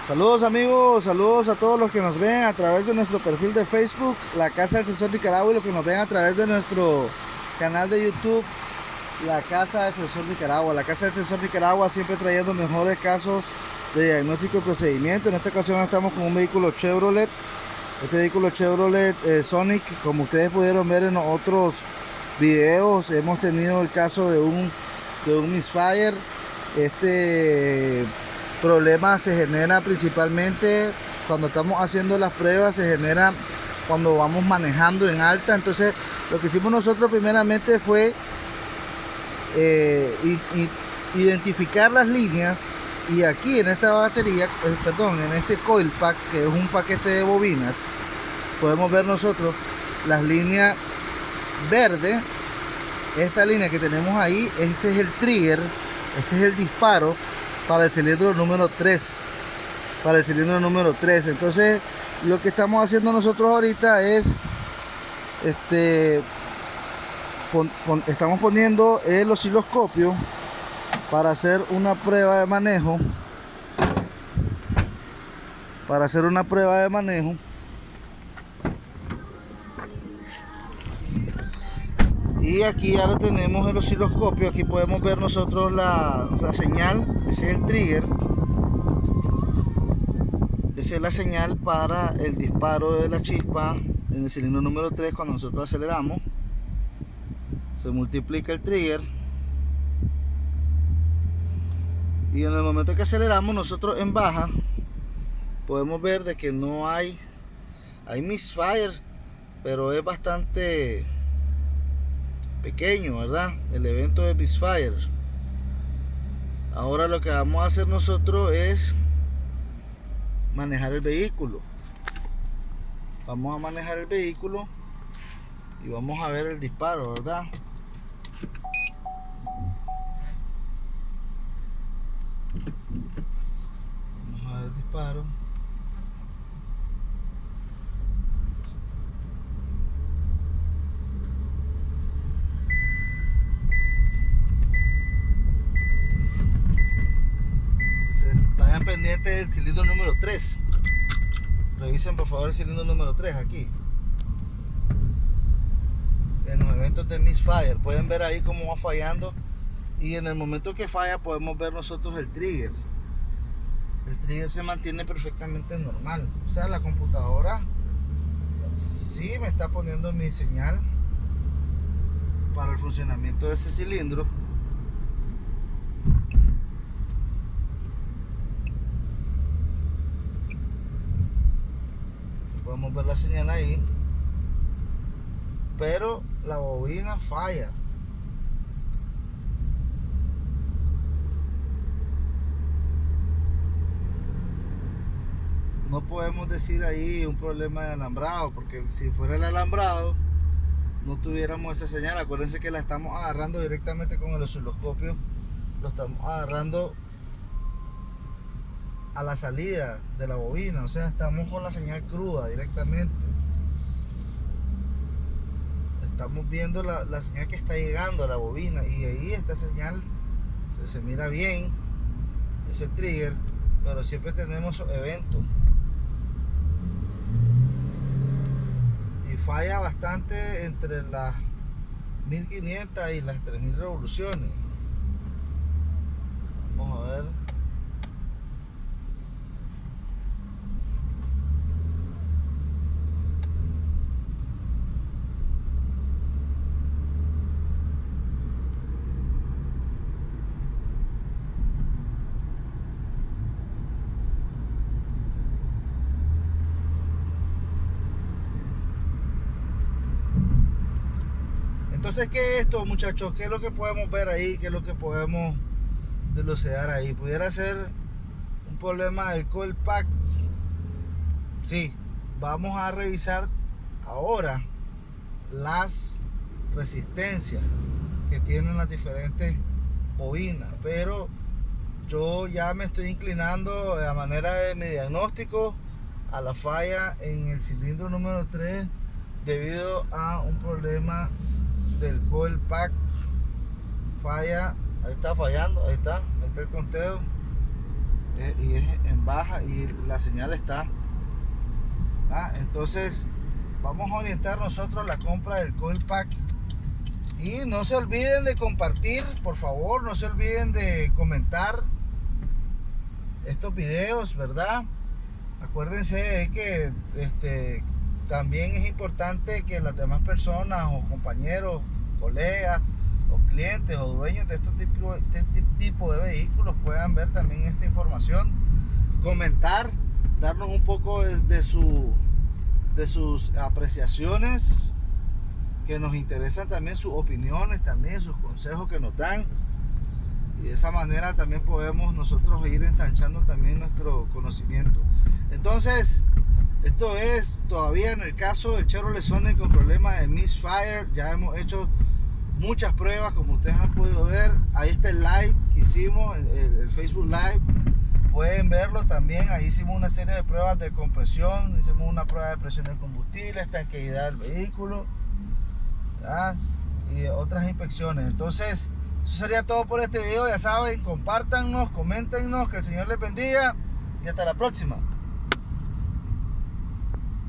Saludos amigos, saludos a todos los que nos ven a través de nuestro perfil de Facebook, La Casa del Sensor Nicaragua, y los que nos ven a través de nuestro canal de YouTube, La Casa del Sensor Nicaragua. La Casa del Sensor Nicaragua siempre trayendo mejores casos de diagnóstico y procedimiento. En esta ocasión estamos con un vehículo Chevrolet. Este vehículo Chevrolet Sonic, como ustedes pudieron ver en otros videos, hemos tenido el caso de un misfire. Este problema se genera principalmente cuando estamos haciendo las pruebas, se genera cuando vamos manejando en alta. Entonces lo que hicimos nosotros primeramente fue identificar las líneas, y aquí en esta batería, en este coil pack, que es un paquete de bobinas, podemos ver nosotros las líneas verde. Esta línea que tenemos ahí, ese es el trigger, este es el disparo para el cilindro número 3, Entonces lo que estamos haciendo nosotros ahorita es estamos poniendo el osciloscopio para hacer una prueba de manejo, y aquí ya lo tenemos, el osciloscopio. Aquí podemos ver nosotros la señal. Ese es el trigger, esa es la señal para el disparo de la chispa en el cilindro número 3. Cuando nosotros aceleramos, se multiplica el trigger, y en el momento que aceleramos nosotros en baja, podemos ver de que no hay misfire, pero es bastante pequeño, ¿verdad? El evento de misfire. Ahora lo que vamos a hacer nosotros es manejar el vehículo. Vamos a manejar el vehículo y vamos a ver el disparo, ¿verdad? Vamos a ver el disparo. Vayan pendientes del cilindro número 3. Revisen por favor el cilindro número 3 aquí. En los eventos de misfire pueden ver ahí cómo va fallando, y en el momento que falla podemos ver nosotros el trigger. El trigger se mantiene perfectamente normal. O sea, la computadora sí me está poniendo mi señal para el funcionamiento de ese cilindro. Podemos ver la señal ahí, pero la bobina falla. No podemos decir ahí un problema de alambrado, porque si fuera el alambrado no tuviéramos esa señal. Acuérdense que la estamos agarrando directamente con el osciloscopio, lo estamos agarrando a la salida de la bobina, o sea, estamos con la señal cruda directamente. Estamos viendo la señal que está llegando a la bobina, y ahí esta señal se mira bien, es el trigger, pero siempre tenemos eventos y falla bastante entre las 1500 y las 3000 revoluciones. Vamos a ver. Entonces, ¿qué es esto, muchachos? ¿Qué es lo que podemos ver ahí? ¿Qué es lo que podemos dilucidar ahí? ¿Pudiera ser un problema del coil pack? Sí, vamos a revisar ahora las resistencias que tienen las diferentes bobinas, pero yo ya me estoy inclinando a manera de mi diagnóstico a la falla en el cilindro número 3 debido a un problema del coil pack. Falla, ahí está fallando, ahí está el conteo. y es en baja y la señal está. Entonces vamos a orientar nosotros la compra del coil pack. Y no se olviden de compartir, por favor, no se olviden de comentar estos videos, ¿verdad? Acuérdense que también es importante que las demás personas o compañeros, colegas o clientes o dueños de este tipo de vehículos puedan ver también esta información, comentar, darnos un poco de sus apreciaciones, que nos interesan también sus opiniones, también sus consejos que nos dan, y de esa manera también podemos nosotros ir ensanchando también nuestro conocimiento. Entonces, esto es todavía en el caso del Chevrolet Sonic con problema de misfire. Ya hemos hecho muchas pruebas, como ustedes han podido ver. Ahí está el live que hicimos, el Facebook Live. Pueden verlo también. Ahí hicimos una serie de pruebas de compresión, hicimos una prueba de presión de combustible, estanqueidad del vehículo, ¿verdad? Y otras inspecciones. Entonces, eso sería todo por este video. Ya saben, compártanos, coméntenos, que el Señor les bendiga y hasta la próxima.